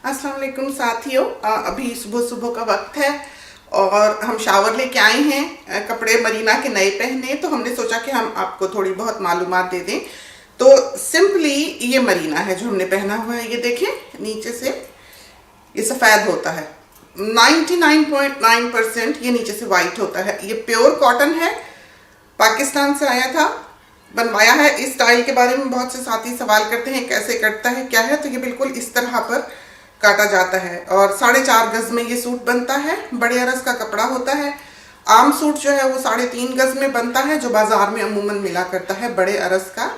अस्सलाम वालेकुम साथियों, अभी सुबह सुबह का वक्त है और हम शावर लेके आए हैं कपड़े मरीना के नए पहने। तो हमने सोचा कि हम आपको थोड़ी बहुत मालूमात दे दें। तो सिंपली ये मरीना है जो हमने पहना हुआ है। ये देखें, नीचे से ये सफ़ेद होता है, 99.9% ये नीचे से वाइट होता है। ये प्योर कॉटन है, पाकिस्तान से आया था, बनवाया है। इस स्टाइल के बारे में बहुत से साथी सवाल करते हैं कैसे कटता है, क्या है। तो ये बिल्कुल इस तरह पर काटा जाता है और 4.5 गज में ये सूट बनता है। बड़े अरस का कपड़ा होता है। आम सूट जो है वो 3.5 गज में बनता है, जो बाजार में अमूमन मिला करता है बड़े अरस का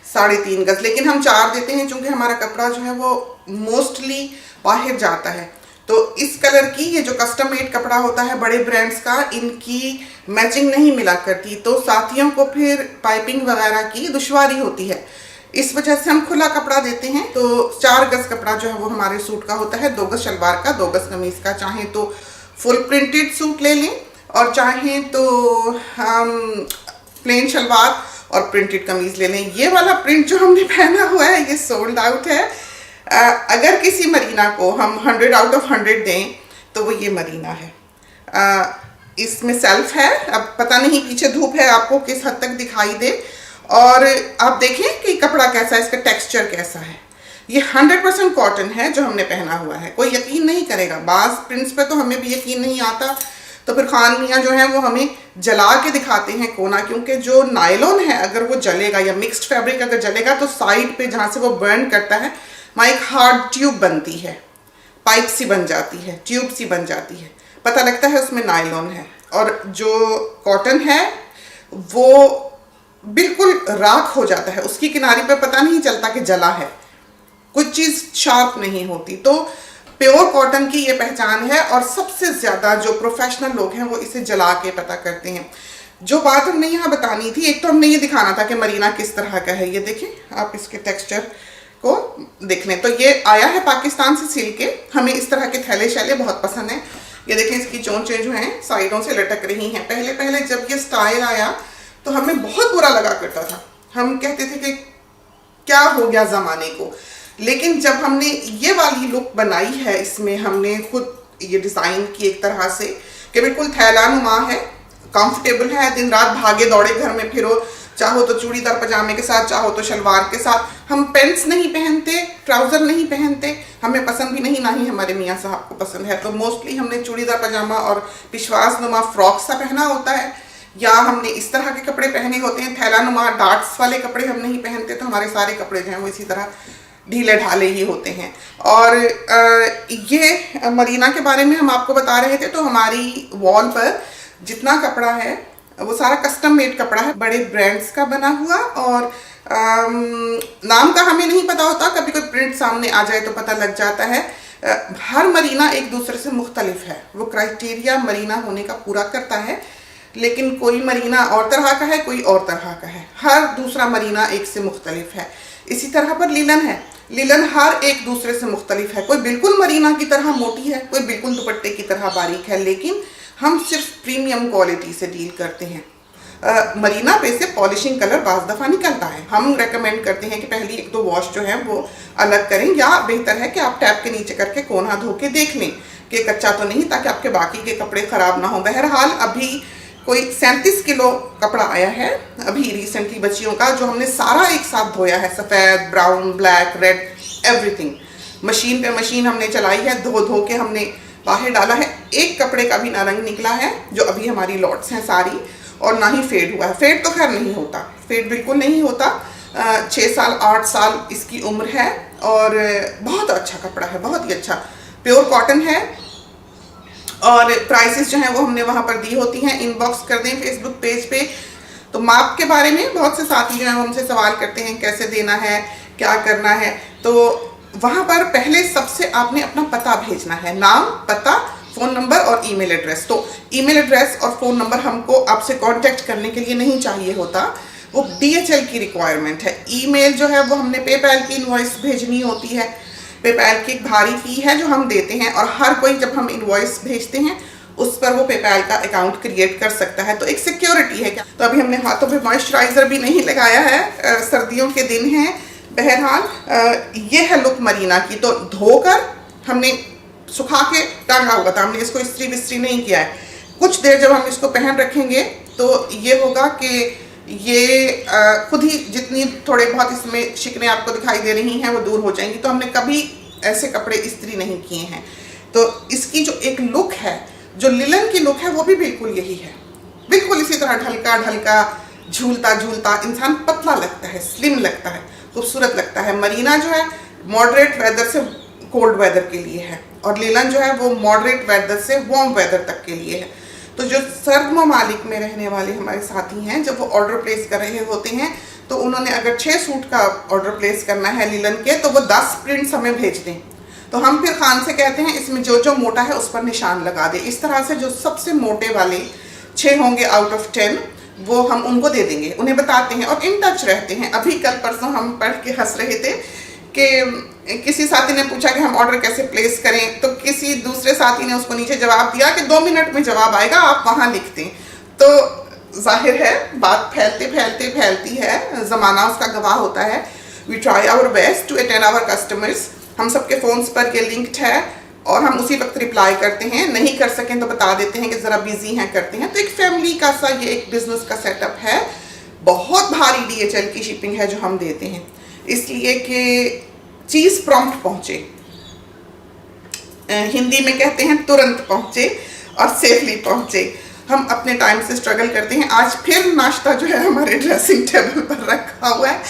3.5 गज, लेकिन हम 4 देते हैं क्योंकि हमारा कपड़ा जो है वो मोस्टली बाहर जाता है। तो इस कलर की ये जो कस्टम मेड कपड़ा होता है बड़े ब्रांड्स का, इनकी मैचिंग नहीं मिला करती, तो साथियों को फिर पाइपिंग वगैरह की दुश्वारी होती है। इस वजह से हम खुला कपड़ा देते हैं। तो 4 गज कपड़ा जो है वो हमारे सूट का होता है, 2 गज शलवार का, 2 गज कमीज का। चाहें तो फुल प्रिंटेड सूट ले लें और चाहें तो हम प्लेन शलवार और प्रिंटेड कमीज ले लें। ये वाला प्रिंट जो हमने पहना हुआ है ये सोल्ड आउट है। अगर किसी मरीना को हम 100 आउट ऑफ 100 दें तो वो ये मरीना है। इसमें सेल्फ है, अब पता नहीं पीछे धूप है आपको किस हद तक दिखाई दे। और आप देखें कि कपड़ा कैसा है, इसका टेक्सचर कैसा है। ये 100% कॉटन है जो हमने पहना हुआ है। कोई यकीन नहीं करेगा, बाज प्रिंट्स पे तो हमें भी यकीन नहीं आता, तो फिर खान मियाँ जो है वो हमें जला के दिखाते हैं कोना, क्योंकि जो नायलॉन है अगर वो जलेगा या मिक्स्ड फैब्रिक अगर जलेगा तो साइड पे जहाँ से वो बर्न करता है वहाँ एक हार्ड ट्यूब बनती है, पाइप सी बन जाती है, ट्यूब सी बन जाती है, पता लगता है उसमें नायलॉन है। और जो कॉटन है वो बिल्कुल राख हो जाता है, उसकी किनारी पे पता नहीं चलता कि जला है, कुछ चीज़ शार्प नहीं होती। तो प्योर कॉटन की ये पहचान है और सबसे ज़्यादा जो प्रोफेशनल लोग हैं वो इसे जला के पता करते हैं। जो बात हमने यहाँ बतानी थी, एक तो हमने ये दिखाना था कि मरीना किस तरह का है। ये देखें, आप इसके टेक्सचर को देख लें। तो ये आया है पाकिस्तान से सिल के। हमें इस तरह के थैले शैले बहुत पसंद हैं। ये देखें, इसकी चोंचें जो हैं साइडों से लटक रही हैं। पहले पहले जब ये स्टाइल आया तो हमें बहुत बुरा लगा करता था, हम कहते थे कि क्या हो गया ज़माने को। लेकिन जब हमने ये वाली लुक बनाई है, इसमें हमने खुद ये डिज़ाइन की एक तरह से कि बिल्कुल थैला नुमा है, कंफर्टेबल है, दिन रात भागे दौड़े घर में फिरो, चाहो तो चूड़ीदार पजामे के साथ, चाहो तो शलवार के साथ। हम पेंट्स नहीं पहनते, ट्राउज़र नहीं पहनते, हमें पसंद भी नहीं, ना ही हमारे मियाँ साहब को पसंद है। तो मोस्टली हमने चूड़ीदार पजामा और पिशवास नुमा फ्रॉक सा पहना होता है, या हमने इस तरह के कपड़े पहने होते हैं। थैला नुमा डार्ट्स वाले कपड़े हम नहीं पहनते, तो हमारे सारे कपड़े जो हैं वो इसी तरह ढीले ढाले ही होते हैं। और ये मरीना के बारे में हम आपको बता रहे थे। तो हमारी वॉल पर जितना कपड़ा है वो सारा कस्टम मेड कपड़ा है, बड़े ब्रांड्स का बना हुआ। और नाम का हमें नहीं पता होता, कभी कोई प्रिंट सामने आ जाए तो पता लग जाता है। हर मरीना एक दूसरे से मुख्तलिफ है, वो क्राइटेरिया मरीना होने का पूरा करता है, लेकिन कोई मरीना और तरह का है, कोई और तरह का है। हर दूसरा मरीना एक से मुख्तलिफ है। इसी तरह पर लीलन है, लीलन हर एक दूसरे से मुख्तलिफ है। कोई बिल्कुल मरीना की तरह मोटी है, कोई बिल्कुल दुपट्टे की तरह बारीक है, लेकिन हम सिर्फ प्रीमियम क्वालिटी से डील करते हैं। मरीना पे से पॉलिशिंग कलर बाज़ दफ़ा निकलता है। हम रेकमेंड करते हैं कि पहली 1-2 वॉश जो है वो अलग करें, या बेहतर है कि आप टैप के नीचे करके कोना धो के देख लें कि कच्चा तो नहीं, ताकि आपके बाकी के कपड़े ख़राब ना हो। बहरहाल अभी कोई 37 किलो कपड़ा आया है अभी रिसेंटली बच्चियों का, जो हमने सारा एक साथ धोया है, सफ़ेद, brown, black, red, everything. Machine पे मशीन हमने चलाई है, धो के हमने बाहर डाला है। एक कपड़े का भी ना रंग निकला है, जो अभी हमारी लॉट्स हैं सारी, और ना ही फेड हुआ है। फेड तो खैर नहीं होता, फेड बिल्कुल नहीं होता। 6 साल 8 साल इसकी उम्र है और बहुत अच्छा कपड़ा है, बहुत ही अच्छा प्योर कॉटन है। और प्राइसेस जो हैं वो हमने वहाँ पर दी होती हैं, इनबॉक्स कर दें फेसबुक पेज पे। तो माप के बारे में बहुत से साथी जो हैं वो हमसे सवाल करते हैं कैसे देना है, क्या करना है। तो वहाँ पर पहले सबसे आपने अपना पता भेजना है, नाम, पता, फ़ोन नंबर और ईमेल एड्रेस। तो ईमेल एड्रेस और फ़ोन नंबर हमको आपसे कांटेक्ट करने के लिए नहीं चाहिए होता, वो DHL की रिक्वायरमेंट है। ईमेल जो है वो हमने पेपैल की इनवॉइस भेजनी होती है। पेपैल की एक भारी फ़ी है जो हम देते हैं, और हर कोई जब हम इनवॉइस भेजते हैं उस पर वो पेपैल का अकाउंट क्रिएट कर सकता है। तो एक सिक्योरिटी है क्या। तो अभी हमने हाथों पे मॉइस्चराइज़र भी नहीं लगाया है, सर्दियों के दिन हैं। बहरहाल ये है लुक मरीना की। तो धोकर हमने सुखा के टांगा हुआ था, हमने इसको इस्त्री विस्त्री नहीं किया है। कुछ देर जब हम इसको पहन रखेंगे तो ये होगा कि ये खुद ही जितनी थोड़े बहुत इसमें शिकने आपको दिखाई दे रही हैं वो दूर हो जाएंगी। तो हमने कभी ऐसे कपड़े इस्त्री नहीं किए हैं। तो इसकी जो एक लुक है, जो लिलन की लुक है, वो भी बिल्कुल यही है, बिल्कुल इसी तरह ढलका ढलका, झूलता झूलता, इंसान पतला लगता है, स्लिम लगता है, खूबसूरत लगता है। मरीना जो है मॉडरेट वेदर से कोल्ड वेदर के लिए है, और लिलन जो है वो मॉडरेट वेदर से वार्म वेदर तक के लिए है। तो जो सर्द ममालिक में रहने वाले हमारे साथी हैं, जब वो ऑर्डर प्लेस कर रहे होते हैं तो उन्होंने अगर 6 सूट का ऑर्डर प्लेस करना है लिलन के, तो वो 10 प्रिंट्स हमें भेज दें। तो हम फिर खान से कहते हैं इसमें जो जो मोटा है उस पर निशान लगा दे। इस तरह से जो सबसे मोटे वाले 6 होंगे आउट ऑफ 10 वो हम उनको दे देंगे, उन्हें बताते हैं और इन टच रहते हैं। अभी कल परसों हम पढ़ के हंस रहे थे कि किसी साथी ने पूछा कि हम ऑर्डर कैसे प्लेस करें, तो किसी दूसरे साथी ने उसको नीचे जवाब दिया कि 2 मिनट में जवाब आएगा, आप वहाँ लिख दें। तो जाहिर है बात फैलते फैलते फैलती है, ज़माना उसका गवाह होता है। We try our best to attend our customers. हम सबके फ़ोन्स पर ये लिंक्ड है और हम उसी वक्त रिप्लाई करते हैं। नहीं कर सकें तो बता देते हैं कि ज़रा बिजी हैं, करते हैं। तो एक फैमिली का सा ये एक बिजनेस का सेटअप है। बहुत भारी DHL की शिपिंग है जो हम देते हैं, इसलिए कि चीज़ प्रॉम्प्ट पहुँचे, हिंदी में कहते हैं तुरंत पहुँचे और सेफली पहुँचे। हम अपने टाइम से स्ट्रगल करते हैं। आज फिर नाश्ता जो है हमारे ड्रेसिंग टेबल पर रखा हुआ है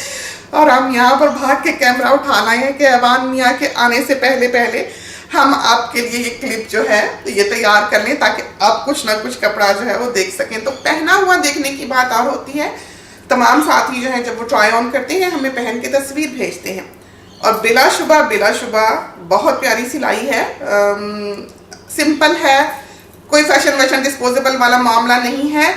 और हम यहाँ पर भाग के कैमरा उठाना है कि अवान मियाँ के आने से पहले पहले हम आपके लिए ये क्लिप जो है ये तैयार कर लें, ताकि आप कुछ ना कुछ कपड़ा जो है वो देख सकें। तो पहना हुआ देखने की बात और होती है। तमाम साथी जो हैं जब वो ट्राई ऑन करते हैं हमें पहन के तस्वीर भेजते हैं, और बिलाशुबा बहुत प्यारी सिलाई है, सिंपल है, कोई फैशन वैशन डिस्पोजेबल वाला मामला नहीं है।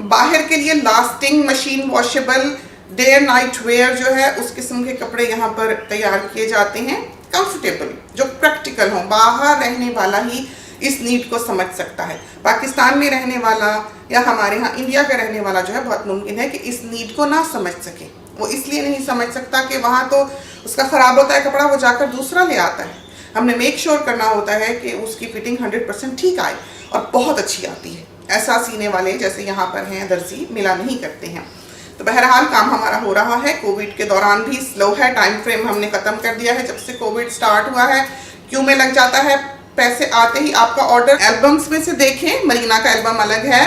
बाहर के लिए lasting, machine washable, day and night where जो है उस किस्म के कपड़े यहाँ पर तैयार किए जाते हैं। कंफर्टेबल, जो प्रैक्टिकल हो, बाहर रहने वाला ही इस नीड को समझ सकता है। पाकिस्तान में रहने वाला या हमारे यहाँ इंडिया का रहने वाला जो है बहुत मुमकिन है कि इस नीड को ना समझ सके। वो इसलिए नहीं समझ सकता कि वहाँ तो उसका ख़राब होता है कपड़ा, वो जाकर दूसरा ले आता है। हमने मेक श्योर करना होता है कि उसकी फिटिंग 100% ठीक आए और बहुत अच्छी आती है। ऐसा सीने वाले जैसे यहाँ पर हैं दर्जी मिला नहीं करते हैं। तो बहरहाल काम हमारा हो रहा है। कोविड के दौरान भी स्लो है, टाइम फ्रेम हमने ख़त्म कर दिया है जब से कोविड स्टार्ट हुआ है। क्यों में लग जाता है, पैसे आते ही आपका ऑर्डर। एल्बम्स में से देखें, मरीना का एल्बम अलग है,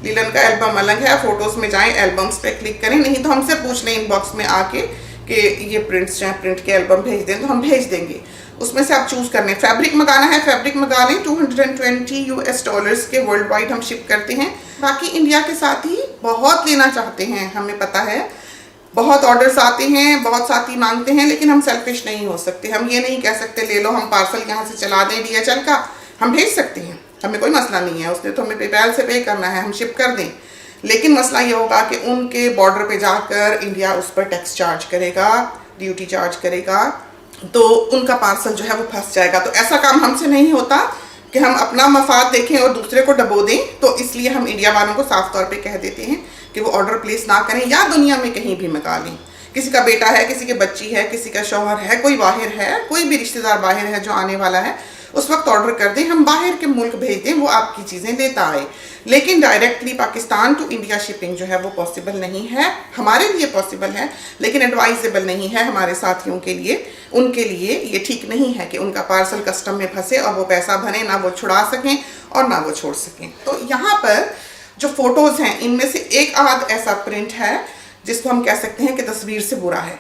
लिलन का एल्बम अलग है। फोटोज़ में जाएं, एल्बम्स पे क्लिक करें, नहीं तो हमसे पूछ लें इनबॉक्स में आके कि ये प्रिंट्स जो हैं प्रिंट के एल्बम भेज दें, तो हम भेज देंगे। उसमें से आप चूज़ कर लें। फैब्रिक मंगाना है फैब्रिक मंगा लें। $220 के वर्ल्ड वाइड हम शिप करते हैं। बाकी इंडिया के साथ ही बहुत लेना चाहते हैं, हमें पता है, बहुत ऑर्डर्स आते हैं, बहुत साथी मांगते हैं, लेकिन हम सेल्फिश नहीं हो सकते। हम ये नहीं कह सकते ले लो, हम पार्सल यहाँ से चला दें DHL का। हम भेज सकते हैं, हमें कोई मसला नहीं है, उसने तो हमें पेपैल से पे करना है, हम शिप कर दें। लेकिन मसला ये होगा कि उनके बॉर्डर पे जाकर इंडिया उस पर टैक्स चार्ज करेगा, ड्यूटी चार्ज करेगा, तो उनका पार्सल जो है वो फंस जाएगा। तो ऐसा काम हमसे नहीं होता कि हम अपना मफाद देखें और दूसरे को डबो दें। तो इसलिए हम इंडिया वालों को साफ तौर पे कह देते हैं कि वो ऑर्डर प्लेस ना करें, या दुनिया में कहीं भी मंगा लें। किसी का बेटा है, किसी की बच्ची है, किसी का शौहर है, कोई बाहर है, कोई भी रिश्तेदार बाहर है जो आने वाला है, उस वक्त ऑर्डर कर दें, हम बाहर के मुल्क भेज दें, वो आपकी चीज़ें लेता आए। लेकिन directly Pakistan to India shipping जो है वो पॉसिबल नहीं है। हमारे लिए पॉसिबल है लेकिन एडवाइजेबल नहीं है हमारे साथियों के लिए। उनके लिए ये ठीक नहीं है कि उनका पार्सल कस्टम में फंसे और वो पैसा भरें, ना वो छुड़ा सकें और ना वो छोड़ सकें। तो यहाँ पर जो फोटोज़ हैं इनमें से एक आध ऐसा प्रिंट है जिसको हम कह सकते हैं कि तस्वीर से बुरा है।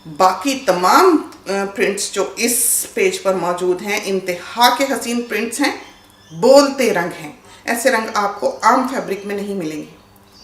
बाकी तमाम प्रिंट्स जो इस पेज पर मौजूद हैं इंतहा के हसीन प्रिंट्स हैं, बोलते रंग हैं। ऐसे रंग आपको आम फैब्रिक में नहीं मिलेंगे,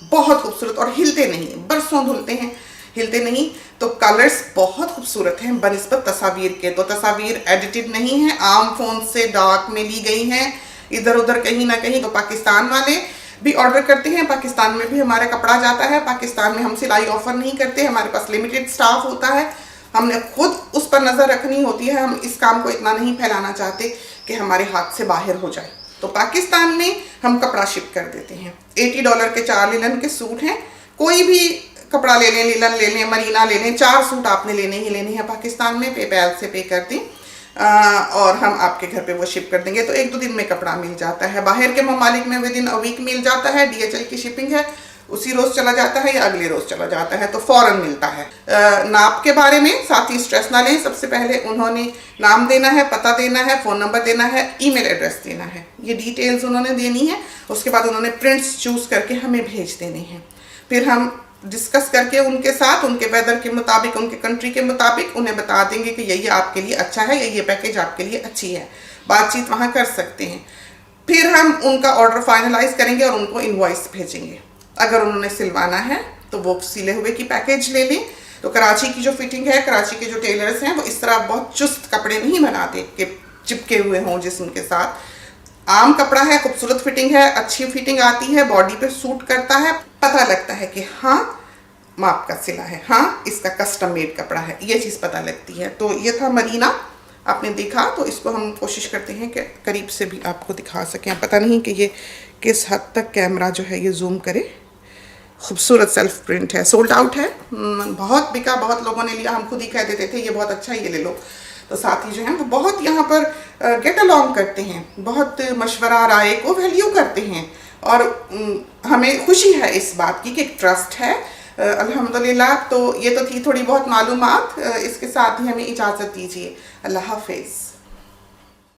बहुत खूबसूरत, और हिलते नहीं, बरसों धुलते हैं, हिलते नहीं। तो कलर्स बहुत खूबसूरत हैं बनिस्बत तस्वीर के। तो तस्वीर एडिटेड नहीं है, आम फोन से डार्क में ली गई हैं, इधर उधर कहीं ना कहीं। तो पाकिस्तान वाले भी ऑर्डर करते हैं, पाकिस्तान में भी हमारा कपड़ा जाता है। पाकिस्तान में हम सिलाई ऑफर नहीं करते, हमारे पास लिमिटेड स्टाफ होता है, हमने खुद उस पर नज़र रखनी होती है। हम इस काम को इतना नहीं फैलाना चाहते कि हमारे हाथ से बाहर हो जाए। तो पाकिस्तान में हम कपड़ा शिप कर देते हैं। $80 के 4 लिलन के सूट हैं। कोई भी कपड़ा ले लें, लिलन ले लें, मरीना ले लें, 4 सूट आपने लेने ही लेने हैं पाकिस्तान में, पेपैल से पे कर दें। और हम आपके घर पे वो शिप कर देंगे। तो 1-2 दिन में कपड़ा मिल जाता है। बाहर के ममालिक में विदिन अ वीक मिल जाता है। DHL की शिपिंग है, उसी रोज चला जाता है या अगले रोज चला जाता है, तो फौरन मिलता है। नाप के बारे में साथ ही स्ट्रेस ना लें। सबसे पहले उन्होंने नाम देना है, पता देना है, फ़ोन नंबर देना है, ईमेल एड्रेस देना है, ये डिटेल्स उन्होंने देनी है। उसके बाद उन्होंने प्रिंट्स चूज़ करके हमें भेज देने हैं। फिर हम डिस्कस करके उनके साथ, उनके वेदर के मुताबिक, उनके कंट्री के मुताबिक उन्हें बता देंगे कि ये आपके लिए अच्छा है, ये पैकेज आपके लिए अच्छी है। बातचीत वहाँ कर सकते हैं। फिर हम उनका ऑर्डर फाइनलाइज करेंगे और उनको इनवॉइस भेजेंगे। अगर उन्होंने सिलवाना है तो वो सिले हुए की पैकेज ले लें। तो कराची की जो फिटिंग है, कराची के जो टेलर्स हैं वो इस तरह बहुत चुस्त कपड़े नहीं बनाते कि चिपके हुए हों जिस्म के साथ। आम कपड़ा है, खूबसूरत फिटिंग है, अच्छी फिटिंग आती है, बॉडी पे सूट करता है, पता लगता है कि हाँ माप का सिला है, हाँ इसका कस्टम मेड कपड़ा है, ये चीज़ पता लगती है। तो ये था मरीना, आपने देखा। तो इसको हम कोशिश करते हैं कि करीब से भी आपको दिखा सकें। पता नहीं कि ये किस हद तक कैमरा जो है ये जूम करे। खूबसूरत सेल्फ प्रिंट है, सोल्ड आउट है, बहुत बिका, बहुत लोगों ने लिया। हम खुद ही कह देते थे ये बहुत अच्छा है, ये ले लो। तो साथी जो हैं वो बहुत यहाँ पर गेट अलॉन्ग करते हैं, बहुत मशवरा राय को वैल्यू करते हैं। और हमें खुशी है इस बात की कि एक ट्रस्ट है अल्हम्दुलिल्लाह। तो ये तो थी थोड़ी बहुत मालूमात। इसके साथ ही हमें इजाज़त दीजिए। अल्लाह हाफिज़।